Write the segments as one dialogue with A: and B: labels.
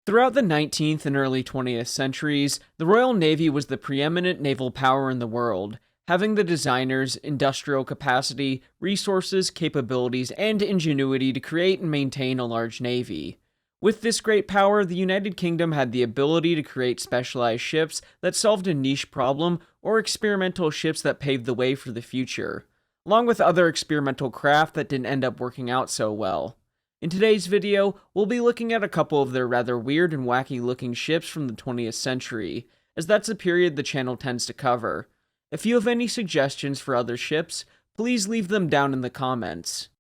A: Throughout the 19th and early 20th centuries, the Royal Navy was the preeminent naval power in the world, having the designers, industrial capacity, resources, capabilities, and ingenuity to create and maintain a large navy. With this great power, the United Kingdom had the ability to create specialized ships that solved a niche problem or experimental ships that paved the way for the future, along with other experimental craft that didn't end up working out so well. In today's video, we'll be looking at a couple of their rather weird and wacky looking ships from the 20th century, as that's the period the channel tends to cover. If you have any suggestions for other ships, please leave them down in the comments.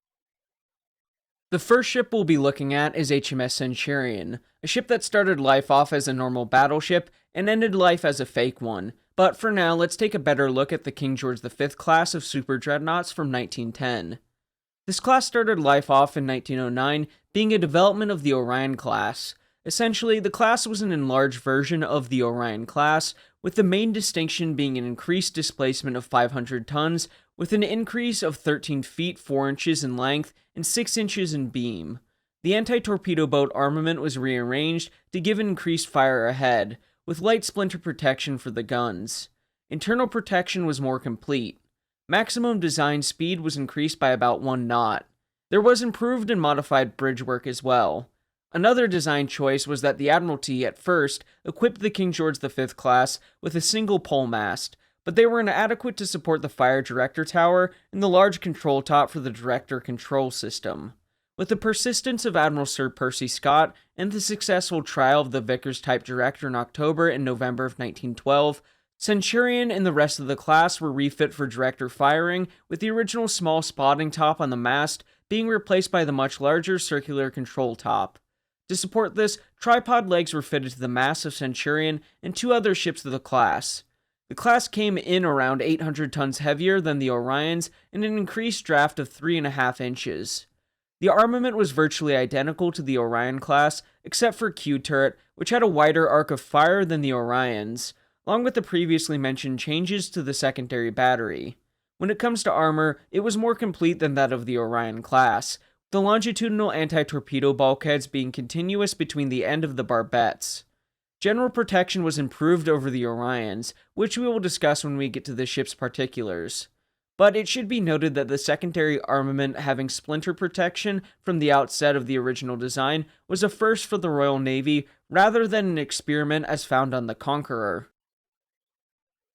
A: The first ship we'll be looking at is HMS Centurion, a ship that started life off as a normal battleship and ended life as a fake one. But for now, let's take a better look at the King George V class of super dreadnoughts from 1910. This class started life off in 1909, being a development of the Orion class. Essentially, the class was an enlarged version of the Orion class, with the main distinction being an increased displacement of 500 tons, with an increase of 13 feet 4 inches in length and 6 inches in beam. The anti-torpedo boat armament was rearranged to give increased fire ahead, with light splinter protection for the guns. Internal protection was more complete. Maximum design speed was increased by about 1 knot. There was improved and modified bridge work as well. Another design choice was that the Admiralty, at first, equipped the King George V class with a single pole mast, but they were inadequate to support the fire director tower and the large control top for the director control system. With the persistence of Admiral Sir Percy Scott and the successful trial of the Vickers-type director in October and November of 1912, Centurion and the rest of the class were refit for director firing, with the original small spotting top on the mast being replaced by the much larger circular control top. To support this, tripod legs were fitted to the mast of Centurion and 2 other ships of the class. The class came in around 800 tons heavier than the Orions and an increased draft of 3.5 inches. The armament was virtually identical to the Orion class, except for Q turret, which had a wider arc of fire than the Orions, along with the previously mentioned changes to the secondary battery. When it comes to armor, it was more complete than that of the Orion class, the longitudinal anti-torpedo bulkheads being continuous between the end of the barbettes. General protection was improved over the Orions, which we will discuss when we get to the ship's particulars. But it should be noted that the secondary armament having splinter protection from the outset of the original design was a first for the Royal Navy rather than an experiment as found on the Conqueror.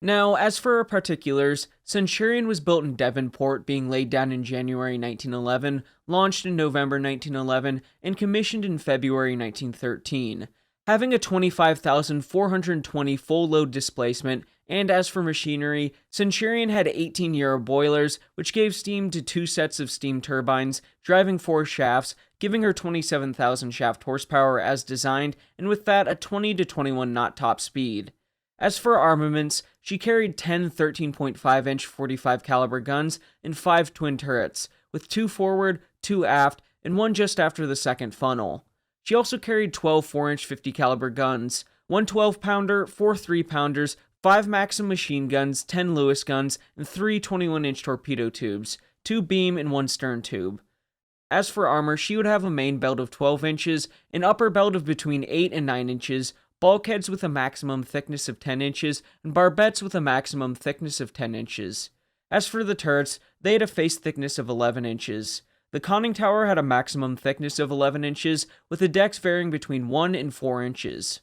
A: Now, as for our particulars, Centurion was built in Devonport, being laid down in January 1911, launched in November 1911, and commissioned in February 1913, having a 25,420 full load displacement, and as for machinery, Centurion had 18 Euro boilers, which gave steam to 2 sets of steam turbines, driving 4 shafts, giving her 27,000 shaft horsepower as designed, and with that a 20 to 21 knot top speed. As for armaments, she carried 10 13.5-inch 45 caliber guns and 5 twin turrets, with 2 forward, 2 aft, and 1 just after the second funnel. She also carried 12 4-inch 50 caliber guns, 1 12-pounder, 4 3-pounders, 5 Maxim machine guns, 10 Lewis guns, and 3 21-inch torpedo tubes, 2 beam and 1 stern tube. As for armor, she would have a main belt of 12 inches, an upper belt of between 8 and 9 inches, bulkheads with a maximum thickness of 10 inches, and barbettes with a maximum thickness of 10 inches. As for the turrets, they had a face thickness of 11 inches. The conning tower had a maximum thickness of 11 inches, with the decks varying between 1 and 4 inches.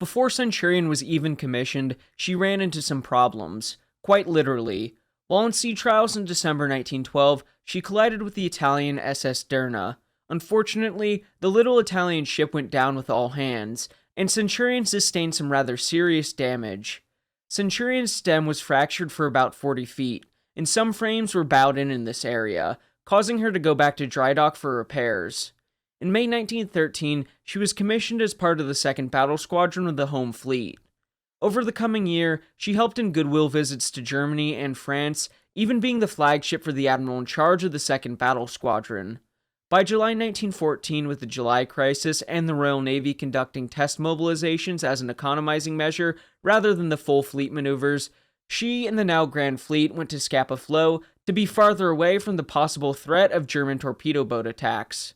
A: Before Centurion was even commissioned, she ran into some problems, quite literally. While on sea trials in December 1912, she collided with the Italian SS Derna. Unfortunately, the little Italian ship went down with all hands, and Centurion sustained some rather serious damage. Centurion's stem was fractured for about 40 feet, and some frames were bowed in this area, causing her to go back to dry dock for repairs. In May 1913, she was commissioned as part of the 2nd Battle Squadron of the Home Fleet. Over the coming year, she helped in goodwill visits to Germany and France, even being the flagship for the admiral in charge of the 2nd Battle Squadron. By July 1914, with the July crisis and the Royal Navy conducting test mobilizations as an economizing measure rather than the full fleet maneuvers, she and the now Grand Fleet went to Scapa Flow to be farther away from the possible threat of German torpedo boat attacks.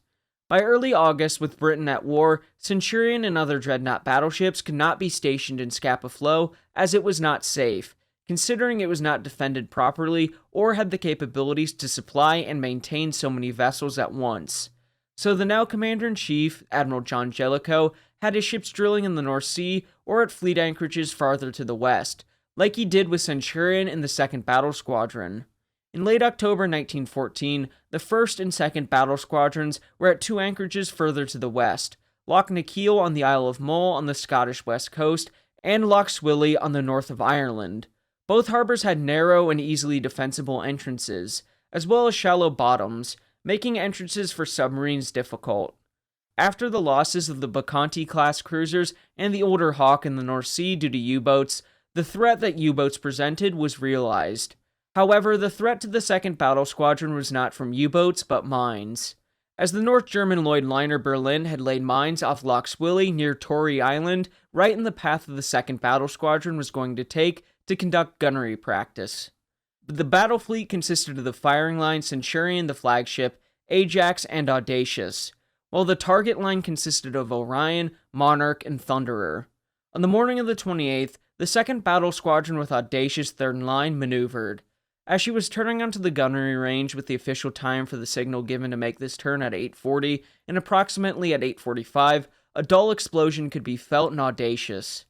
A: By early August, with Britain at war, Centurion and other dreadnought battleships could not be stationed in Scapa Flow as it was not safe, considering it was not defended properly or had the capabilities to supply and maintain so many vessels at once. So the now Commander-in-Chief, Admiral John Jellicoe, had his ships drilling in the North Sea or at fleet anchorages farther to the west, like he did with Centurion in the 2nd Battle Squadron. In late October 1914, the 1st and 2nd Battle Squadrons were at 2 anchorages further to the west, Loch Nakiel on the Isle of Mull on the Scottish west coast, and Loch Swilly on the north of Ireland. Both harbors had narrow and easily defensible entrances, as well as shallow bottoms, making entrances for submarines difficult. After the losses of the Bacanti-class cruisers and the older Hawk in the North Sea due to U-boats, the threat that U-boats presented was realized. However, the threat to the 2nd Battle Squadron was not from U-boats, but mines. As the North German Lloyd liner Berlin had laid mines off Loch Swilly near Tory Island, right in the path of the 2nd Battle Squadron was going to take to conduct gunnery practice. The battle fleet consisted of the firing line Centurion, the flagship, Ajax, and Audacious, while the target line consisted of Orion, Monarch, and Thunderer. On the morning of the 28th, the 2nd Battle Squadron with Audacious third in line maneuvered. As she was turning onto the gunnery range with the official time for the signal given to make this turn at 8:40, and approximately at 8:45, a dull explosion could be felt in Audacious.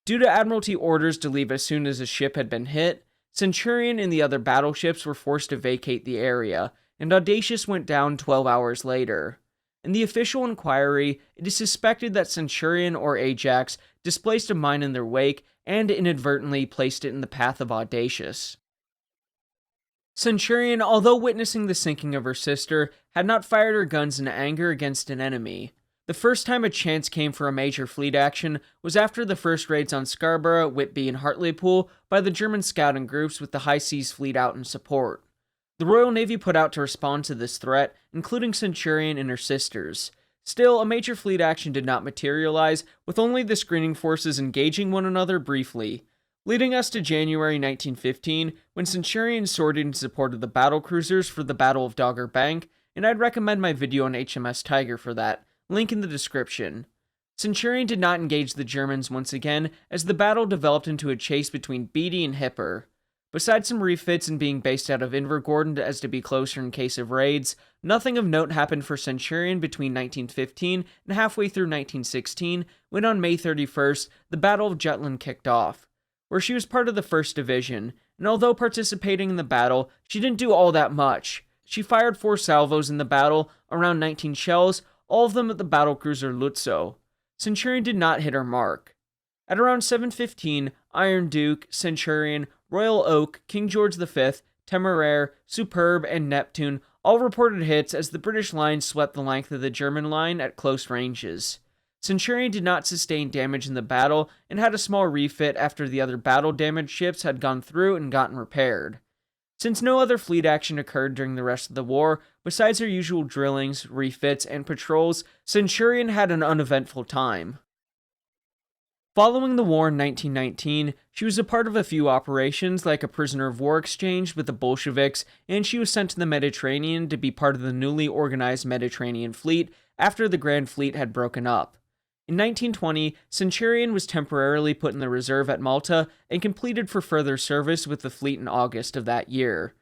A: Due to Admiralty orders to leave as soon as a ship had been hit, Centurion and the other battleships were forced to vacate the area, and Audacious went down 12 hours later. In the official inquiry, it is suspected that Centurion or Ajax displaced a mine in their wake and inadvertently placed it in the path of Audacious. Centurion, although witnessing the sinking of her sister, had not fired her guns in anger against an enemy. The first time a chance came for a major fleet action was after the first raids on Scarborough, Whitby, and Hartlepool by the German scouting groups with the High Seas Fleet out in support. The Royal Navy put out to respond to this threat, including Centurion and her sisters. Still, a major fleet action did not materialize, with only the screening forces engaging one another briefly, leading us to January 1915, when Centurion sorted in support of the battle cruisers for the Battle of Dogger Bank, and I'd recommend my video on HMS Tiger for that, link in the description. Centurion did not engage the Germans once again, as the battle developed into a chase between Beatty and Hipper. Besides some refits and being based out of Invergordon as to be closer in case of raids, nothing of note happened for Centurion between 1915 and halfway through 1916, when on May 31st, the Battle of Jutland kicked off, where she was part of the 1st Division, and although participating in the battle, she didn't do all that much. She fired 4 salvos in the battle, around 19 shells, all of them at the battlecruiser Lutzow. Centurion did not hit her mark. At around 7:15, Iron Duke, Centurion, Royal Oak, King George V, Temeraire, Superb, and Neptune all reported hits as the British line swept the length of the German line at close ranges. Centurion did not sustain damage in the battle and had a small refit after the other battle-damaged ships had gone through and gotten repaired. Since no other fleet action occurred during the rest of the war, besides her usual drillings, refits, and patrols, Centurion had an uneventful time. Following the war in 1919, she was a part of a few operations like a prisoner of war exchange with the Bolsheviks, and she was sent to the Mediterranean to be part of the newly organized Mediterranean Fleet after the Grand Fleet had broken up. In 1920, Centurion was temporarily put in the reserve at Malta and completed for further service with the fleet in August of that year.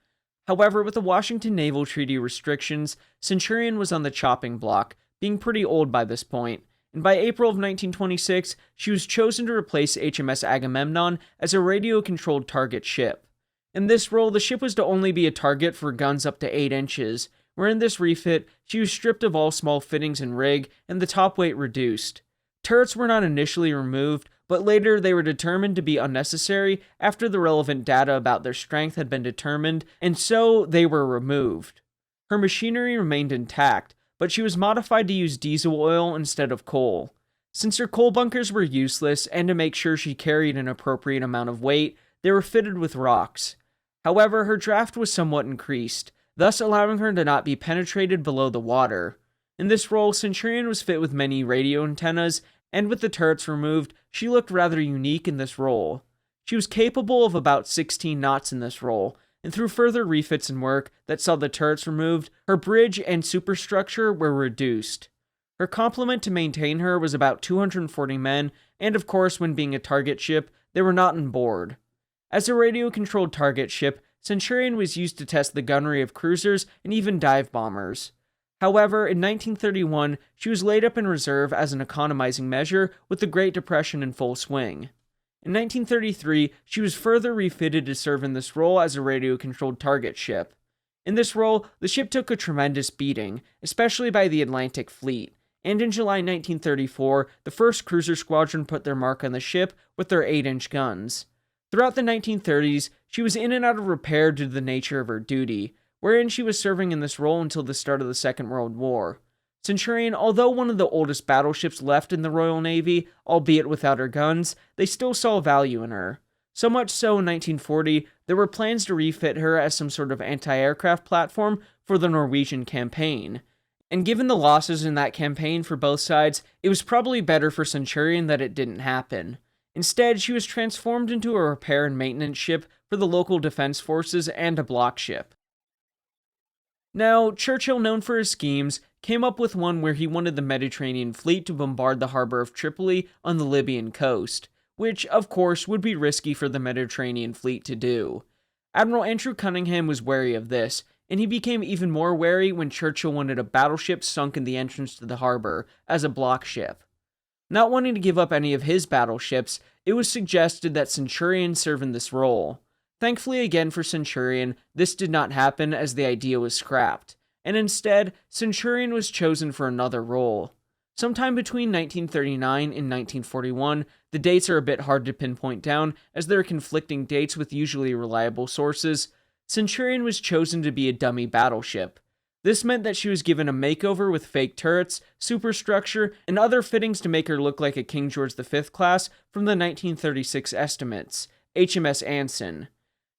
A: However, with the Washington Naval Treaty restrictions, Centurion was on the chopping block, being pretty old by this point, and by April of 1926, she was chosen to replace HMS Agamemnon as a radio-controlled target ship. In this role, the ship was to only be a target for guns up to 8 inches, where in this refit, she was stripped of all small fittings and rig, and the top weight reduced. Turrets were not initially removed, but later they were determined to be unnecessary after the relevant data about their strength had been determined, and so they were removed. Her machinery remained intact, but she was modified to use diesel oil instead of coal. Since her coal bunkers were useless, and to make sure she carried an appropriate amount of weight, they were fitted with rocks. However, her draft was somewhat increased, thus allowing her to not be penetrated below the water. In this role, Centurion was fit with many radio antennas, and with the turrets removed, she looked rather unique in this role. She was capable of about 16 knots in this role, and through further refits and work that saw the turrets removed, her bridge and superstructure were reduced. Her complement to maintain her was about 240 men, and of course, when being a target ship, they were not on board. As a radio-controlled target ship, Centurion was used to test the gunnery of cruisers and even dive bombers. However, in 1931, she was laid up in reserve as an economizing measure with the Great Depression in full swing. In 1933, she was further refitted to serve in this role as a radio-controlled target ship. In this role, the ship took a tremendous beating, especially by the Atlantic Fleet, and in July 1934, the 1st Cruiser Squadron put their mark on the ship with their 8-inch guns. Throughout the 1930s, she was in and out of repair due to the nature of her duty, wherein she was serving in this role until the start of the Second World War. Centurion, although one of the oldest battleships left in the Royal Navy, albeit without her guns, they still saw value in her. So much so in 1940, there were plans to refit her as some sort of anti-aircraft platform for the Norwegian campaign. And given the losses in that campaign for both sides, it was probably better for Centurion that it didn't happen. Instead, she was transformed into a repair and maintenance ship for the local defense forces and a block ship. Now, Churchill, known for his schemes, came up with one where he wanted the Mediterranean fleet to bombard the harbor of Tripoli on the Libyan coast, which, of course, would be risky for the Mediterranean fleet to do. Admiral Andrew Cunningham was wary of this, and he became even more wary when Churchill wanted a battleship sunk in the entrance to the harbor as a block ship. Not wanting to give up any of his battleships, it was suggested that Centurion serve in this role. Thankfully again for Centurion, this did not happen as the idea was scrapped, and instead, Centurion was chosen for another role. Sometime between 1939 and 1941, the dates are a bit hard to pinpoint down as there are conflicting dates with usually reliable sources, Centurion was chosen to be a dummy battleship. This meant that she was given a makeover with fake turrets, superstructure, and other fittings to make her look like a King George V class from the 1936 estimates, HMS Anson.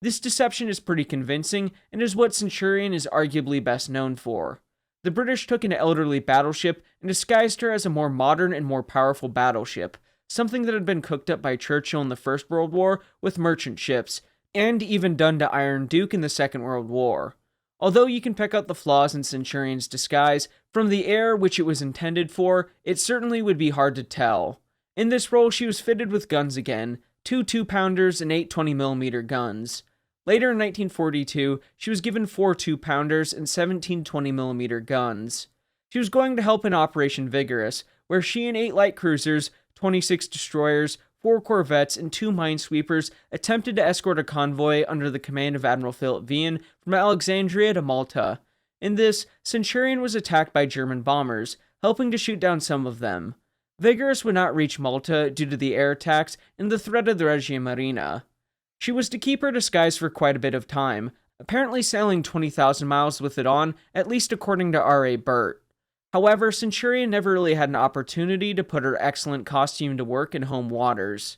A: This deception is pretty convincing, and is what Centurion is arguably best known for. The British took an elderly battleship and disguised her as a more modern and more powerful battleship, something that had been cooked up by Churchill in the First World War with merchant ships, and even done to Iron Duke in the Second World War. Although you can pick out the flaws in Centurion's disguise, from the air which it was intended for, it certainly would be hard to tell. In this role, she was fitted with guns again, 2 2-pounders and 8 20mm guns. Later in 1942, she was given 4 2-pounders and 17 20mm guns. She was going to help in Operation Vigorous, where she and 8 light cruisers, 26 destroyers, 4 corvettes, and 2 minesweepers attempted to escort a convoy under the command of Admiral Philip Vian from Alexandria to Malta. In this, Centurion was attacked by German bombers, helping to shoot down some of them. Vigorous would not reach Malta due to the air attacks and the threat of the Regia Marina. She was to keep her disguise for quite a bit of time, apparently sailing 20,000 miles with it on, at least according to R.A. Burt. However, Centurion never really had an opportunity to put her excellent costume to work in home waters.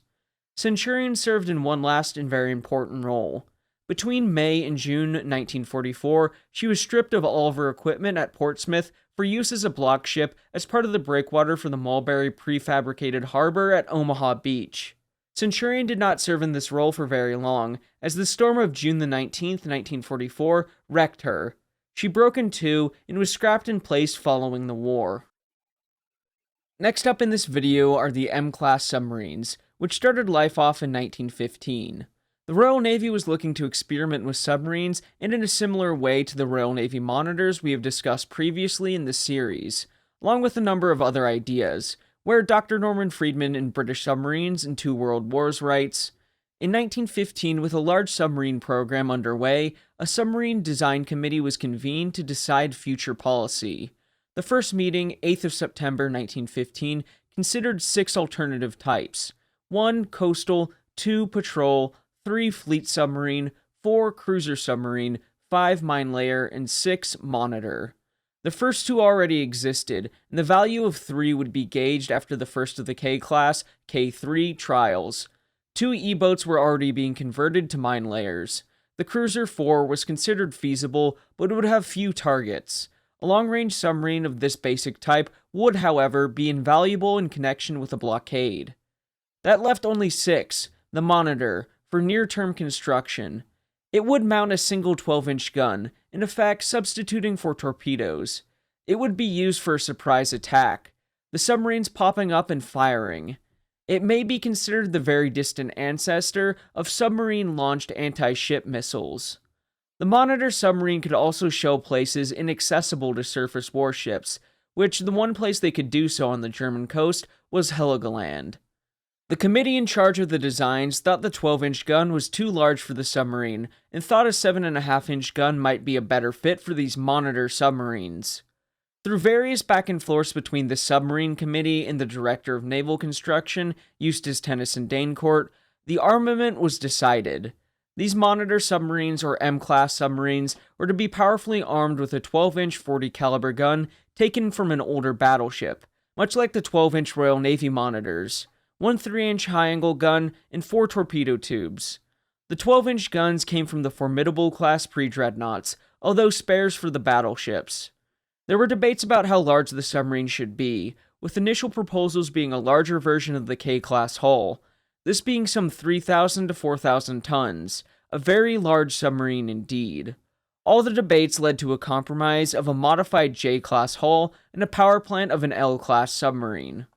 A: Centurion served in one last and very important role. Between May and June 1944, she was stripped of all of her equipment at Portsmouth for use as a block ship as part of the breakwater for the Mulberry prefabricated harbor at Omaha Beach. Centurion did not serve in this role for very long, as the storm of June the 19th, 1944, wrecked her. She broke in two and was scrapped in place following the war. Next up in this video are the M-class submarines, which started life off in 1915. The Royal Navy was looking to experiment with submarines, and in a similar way to the Royal Navy monitors we have discussed previously in this series, along with a number of other ideas, where Dr. Norman Friedman in British Submarines and Two World Wars writes, in 1915, with a large submarine program underway, a submarine design committee was convened to decide future policy. The first meeting, 8th of September 1915, considered 6 alternative types: 1 coastal, 2 patrol, 3 fleet submarine, 4 cruiser submarine, 5 mine layer, and 6 monitor. The first 2 already existed, and the value of 3 would be gauged after the first of the K-class, K3 trials. 2 E-boats were already being converted to mine layers. The Cruiser 4 was considered feasible, but it would have few targets. A long-range submarine of this basic type would, however, be invaluable in connection with a blockade. That left only 6, the Monitor, for near-term construction. It would mount a single 12-inch gun, in effect substituting for torpedoes. It would be used for a surprise attack, the submarines popping up and firing. It may be considered the very distant ancestor of submarine-launched anti-ship missiles. The Monitor submarine could also shell places inaccessible to surface warships, which the one place they could do so on the German coast was Heligoland. The committee in charge of the designs thought the 12-inch gun was too large for the submarine, and thought a 7.5-inch gun might be a better fit for these Monitor submarines. Through various back and forths between the submarine committee and the director of naval construction, Eustace Tennyson Danecourt, the armament was decided. These Monitor submarines, or M-class submarines, were to be powerfully armed with a 12-inch 40 caliber gun taken from an older battleship, much like the 12-inch Royal Navy Monitors, one 3-inch high-angle gun, and 4 torpedo tubes. The 12-inch guns came from the formidable class pre-dreadnoughts, although spares for the battleships. There were debates about how large the submarine should be, with initial proposals being a larger version of the K-class hull, this being some 3,000 to 4,000 tons, a very large submarine indeed. All the debates led to a compromise of a modified J-class hull and a power plant of an L-class submarine.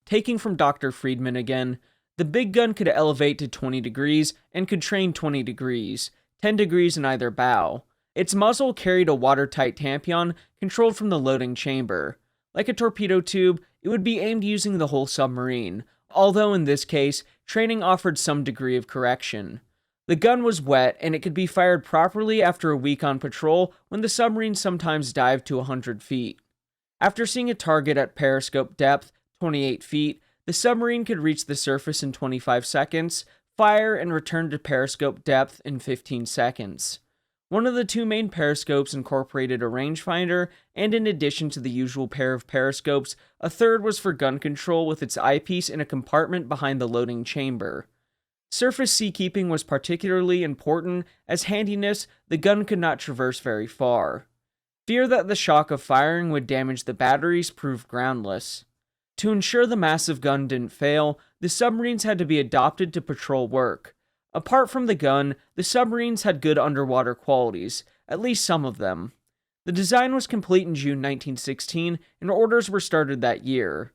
A: Taking from Dr. Friedman again, the big gun could elevate to 20 degrees and could train 20 degrees, 10 degrees in either bow. Its muzzle carried a watertight tampion controlled from the loading chamber. Like a torpedo tube, it would be aimed using the whole submarine, although in this case, training offered some degree of correction. The gun was wet, and it could be fired properly after a week on patrol when the submarine sometimes dived to 100 feet. After seeing a target at periscope depth, 28 feet, the submarine could reach the surface in 25 seconds, fire, and return to periscope depth in 15 seconds. One of the 2 main periscopes incorporated a rangefinder, and in addition to the usual pair of periscopes, a third was for gun control with its eyepiece in a compartment behind the loading chamber. Surface seakeeping was particularly important, as handiness, the gun could not traverse very far. Fear that the shock of firing would damage the batteries proved groundless. To ensure the massive gun didn't fail, the submarines had to be adopted to patrol work. Apart from the gun, the submarines had good underwater qualities, at least some of them. The design was complete in June 1916, and orders were started that year.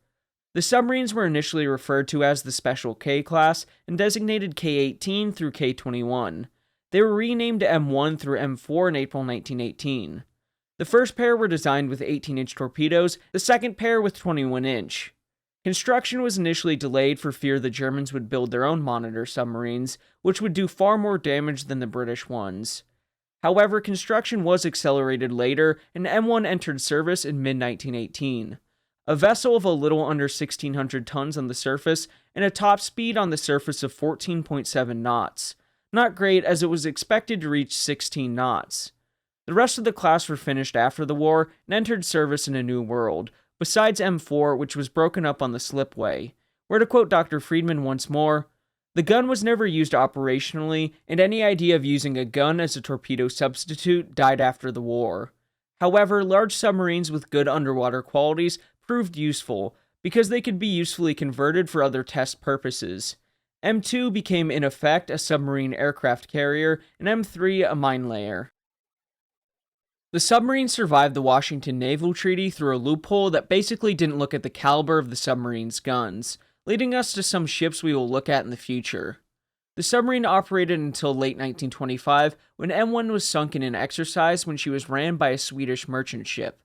A: The submarines were initially referred to as the Special K class and designated K-18 through K-21. They were renamed M1 through M4 in April 1918. The first pair were designed with 18-inch torpedoes, the second pair with 21-inch. Construction was initially delayed for fear the Germans would build their own Monitor submarines, which would do far more damage than the British ones. However, construction was accelerated later, and M1 entered service in mid-1918. A vessel of a little under 1,600 tons on the surface, and a top speed on the surface of 14.7 knots. Not great, as it was expected to reach 16 knots. The rest of the class were finished after the war and entered service in a new world, besides M4, which was broken up on the slipway, where, to quote Dr. Friedman once more, "The gun was never used operationally, and any idea of using a gun as a torpedo substitute died after the war. However, large submarines with good underwater qualities proved useful, because they could be usefully converted for other test purposes. M2 became in effect a submarine aircraft carrier, and M3 a mine layer." The submarine survived the Washington Naval Treaty through a loophole that basically didn't look at the caliber of the submarine's guns, leading us to some ships we will look at in the future. The submarine operated until late 1925, when M1 was sunk in an exercise when she was ran by a Swedish merchant ship.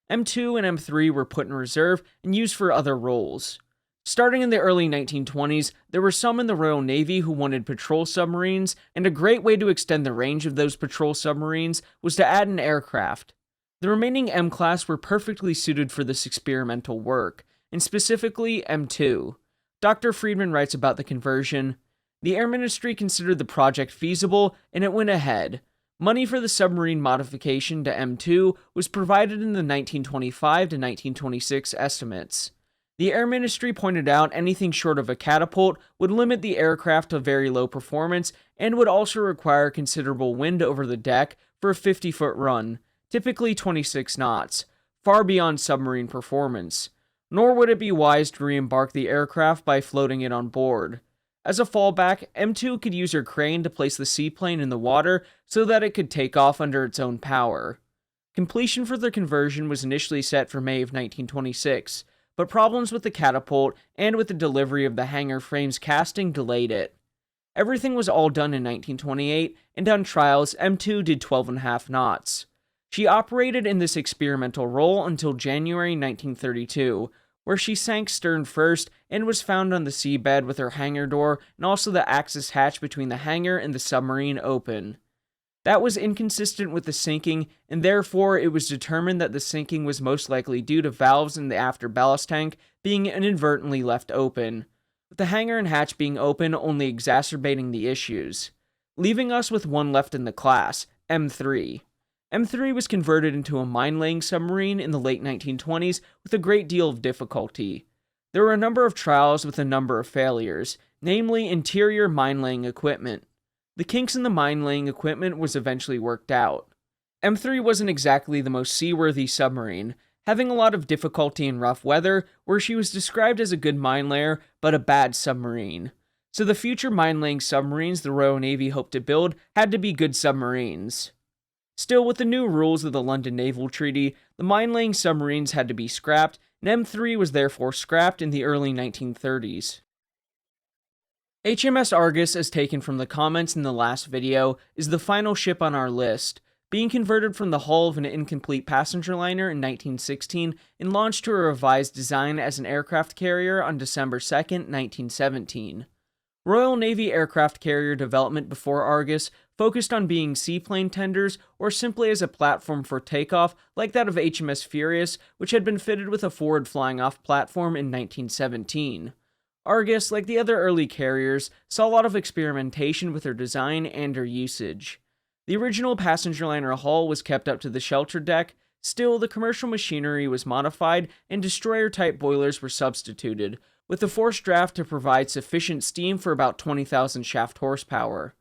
A: M2 and M3 were put in reserve and used for other roles. Starting in the early 1920s, there were some in the Royal Navy who wanted patrol submarines, and a great way to extend the range of those patrol submarines was to add an aircraft. The remaining M-class were perfectly suited for this experimental work, and specifically M2. Dr. Friedman writes about the conversion, "The Air Ministry considered the project feasible, and it went ahead. Money for the submarine modification to M2 was provided in the 1925 to 1926 estimates. The Air Ministry pointed out anything short of a catapult would limit the aircraft to very low performance and would also require considerable wind over the deck for a 50-foot run, typically 26 knots, far beyond submarine performance. Nor would it be wise to re-embark the aircraft by floating it on board. As a fallback, M2 could use her crane to place the seaplane in the water so that it could take off under its own power. Completion for the conversion was initially set for May of 1926, but problems with the catapult and with the delivery of the hangar frame's casting delayed it. Everything was all done in 1928, and on trials, M2 did 12.5 knots. She operated in this experimental role until January 1932, where she sank stern first and was found on the seabed with her hangar door and also the access hatch between the hangar and the submarine open. That was inconsistent with the sinking, and therefore it was determined that the sinking was most likely due to valves in the after ballast tank being inadvertently left open, with the hangar and hatch being open only exacerbating the issues, leaving us with one left in the class, M3. M3 was converted into a mine-laying submarine in the late 1920s with a great deal of difficulty. There were a number of trials with a number of failures, namely interior mine-laying equipment. The kinks in the mine-laying equipment was eventually worked out. M3 wasn't exactly the most seaworthy submarine, having a lot of difficulty in rough weather, where she was described as a good mine layer, but a bad submarine. So the future mine-laying submarines the Royal Navy hoped to build had to be good submarines. Still, with the new rules of the London Naval Treaty, the mine-laying submarines had to be scrapped, and M3 was therefore scrapped in the early 1930s. HMS Argus, as taken from the comments in the last video, is the final ship on our list, being converted from the hull of an incomplete passenger liner in 1916 and launched to a revised design as an aircraft carrier on December 2, 1917. Royal Navy aircraft carrier development before Argus focused on being seaplane tenders or simply as a platform for takeoff like that of HMS Furious, which had been fitted with a forward flying-off platform in 1917. Argus, like the other early carriers, saw a lot of experimentation with her design and her usage. The original passenger liner hull was kept up to the shelter deck. Still, the commercial machinery was modified and destroyer-type boilers were substituted, with a forced draft to provide sufficient steam for about 20,000 shaft horsepower.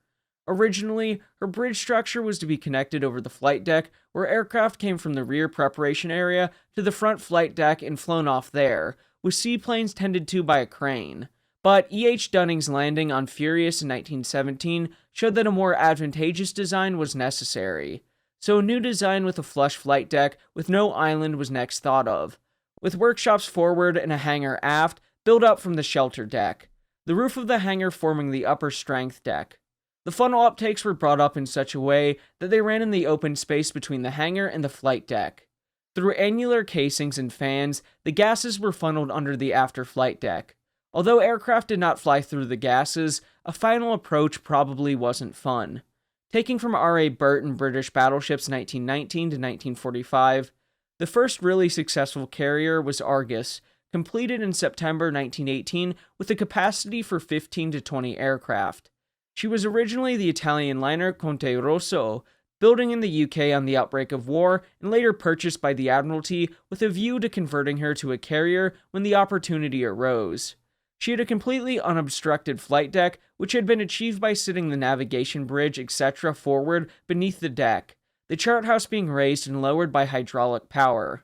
A: Originally, her bridge structure was to be connected over the flight deck, where aircraft came from the rear preparation area to the front flight deck and flown off there, with seaplanes tended to by a crane. But E.H. Dunning's landing on Furious in 1917 showed that a more advantageous design was necessary. So a new design with a flush flight deck with no island was next thought of, with workshops forward and a hangar aft built up from the shelter deck, the roof of the hangar forming the upper strength deck. The funnel uptakes were brought up in such a way that they ran in the open space between the hangar and the flight deck. Through annular casings and fans, the gases were funneled under the after flight deck. Although aircraft did not fly through the gases, a final approach probably wasn't fun. Taking from R.A. Burton British Battleships 1919 to 1945, the first really successful carrier was Argus, completed in September 1918 with a capacity for 15 to 20 aircraft. She was originally the Italian liner Conte Rosso, building in the UK on the outbreak of war, and later purchased by the Admiralty with a view to converting her to a carrier when the opportunity arose. She had a completely unobstructed flight deck, which had been achieved by sitting the navigation bridge, etc. forward beneath the deck, the chart house being raised and lowered by hydraulic power.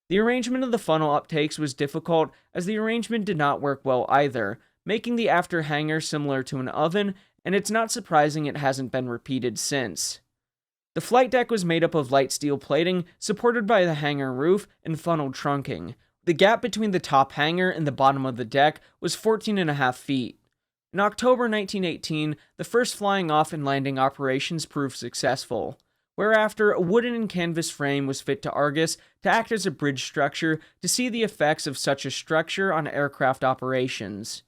A: The arrangement of the funnel uptakes was difficult, as the arrangement did not work well either, making the after hangar similar to an oven, and it's not surprising it hasn't been repeated since. The flight deck was made up of light steel plating, supported by the hangar roof and funnel trunking. The gap between the top hangar and the bottom of the deck was 14.5 feet. In October 1918, the first flying off and landing operations proved successful, whereafter a wooden and canvas frame was fit to Argus to act as a bridge structure to see the effects of such a structure on aircraft operations.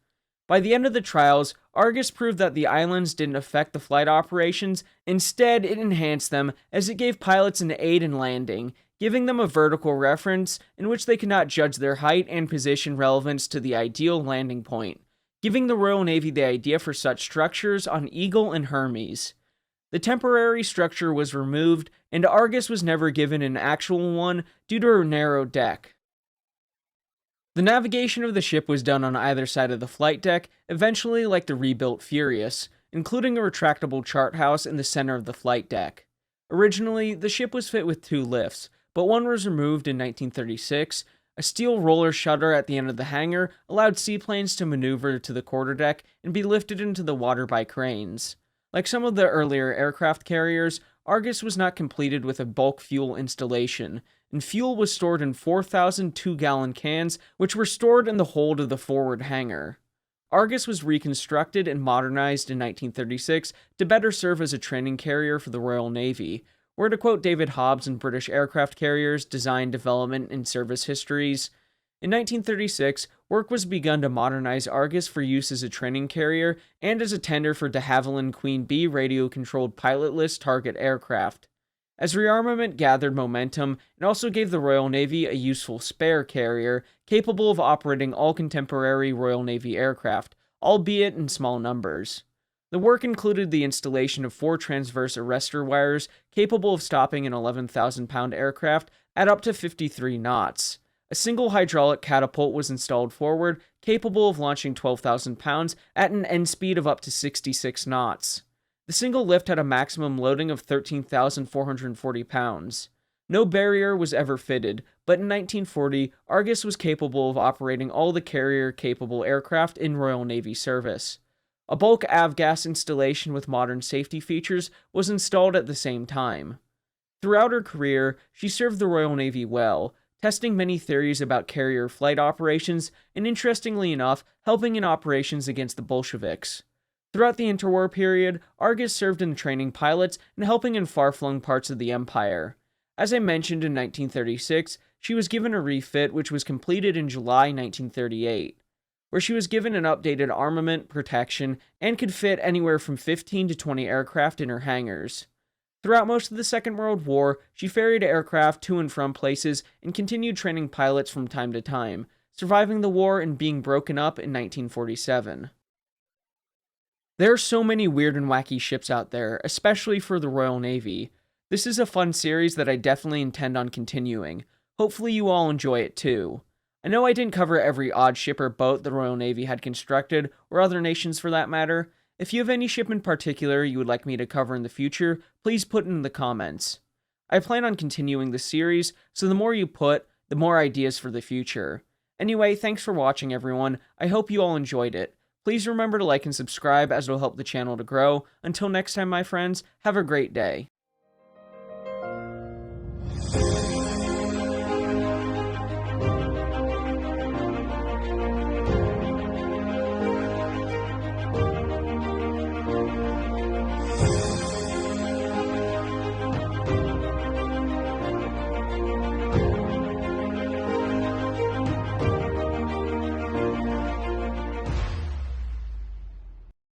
A: By the end of the trials, Argus proved that the islands didn't affect the flight operations, instead it enhanced them as it gave pilots an aid in landing, giving them a vertical reference in which they could not judge their height and position relevance to the ideal landing point, giving the Royal Navy the idea for such structures on Eagle and Hermes. The temporary structure was removed, and Argus was never given an actual one due to her narrow deck. The navigation of the ship was done on either side of the flight deck, eventually like the rebuilt Furious, including a retractable chart house in the center of the flight deck. Originally, the ship was fit with 2 lifts, but one was removed in 1936, A steel roller shutter at the end of the hangar allowed seaplanes to maneuver to the quarterdeck and be lifted into the water by cranes. Like some of the earlier aircraft carriers, Argus was not completed with a bulk fuel installation, and fuel was stored in 4,000 2-gallon cans, which were stored in the hold of the forward hangar. Argus was reconstructed and modernized in 1936 to better serve as a training carrier for the Royal Navy, where, to quote David Hobbs in British Aircraft Carriers, Design, Development, and Service Histories, in 1936, work was begun to modernize Argus for use as a training carrier and as a tender for de Havilland Queen Bee radio-controlled pilotless target aircraft. As rearmament gathered momentum, it also gave the Royal Navy a useful spare carrier capable of operating all contemporary Royal Navy aircraft, albeit in small numbers. The work included the installation of 4 transverse arrestor wires capable of stopping an 11,000-pound aircraft at up to 53 knots. A single hydraulic catapult was installed forward, capable of launching 12,000 pounds at an end speed of up to 66 knots. The single lift had a maximum loading of 13,440 pounds. No barrier was ever fitted, but in 1940, Argus was capable of operating all the carrier-capable aircraft in Royal Navy service. A bulk avgas installation with modern safety features was installed at the same time. Throughout her career, she served the Royal Navy well, testing many theories about carrier flight operations, and interestingly enough, helping in operations against the Bolsheviks. Throughout the interwar period, Argus served in training pilots and helping in far-flung parts of the Empire. As I mentioned in 1936, she was given a refit which was completed in July 1938, where she was given an updated armament, protection, and could fit anywhere from 15 to 20 aircraft in her hangars. Throughout most of the Second World War, she ferried aircraft to and from places and continued training pilots from time to time, surviving the war and being broken up in 1947. There are so many weird and wacky ships out there, especially for the Royal Navy. This is a fun series that I definitely intend on continuing. Hopefully you all enjoy it too. I know I didn't cover every odd ship or boat the Royal Navy had constructed, or other nations for that matter. If you have any ship in particular you would like me to cover in the future, please put it in the comments. I plan on continuing the series, so the more you put, the more ideas for the future. Anyway, thanks for watching everyone. I hope you all enjoyed it. Please remember to like and subscribe as it will help the channel to grow. Until next time, my friends, have a great day.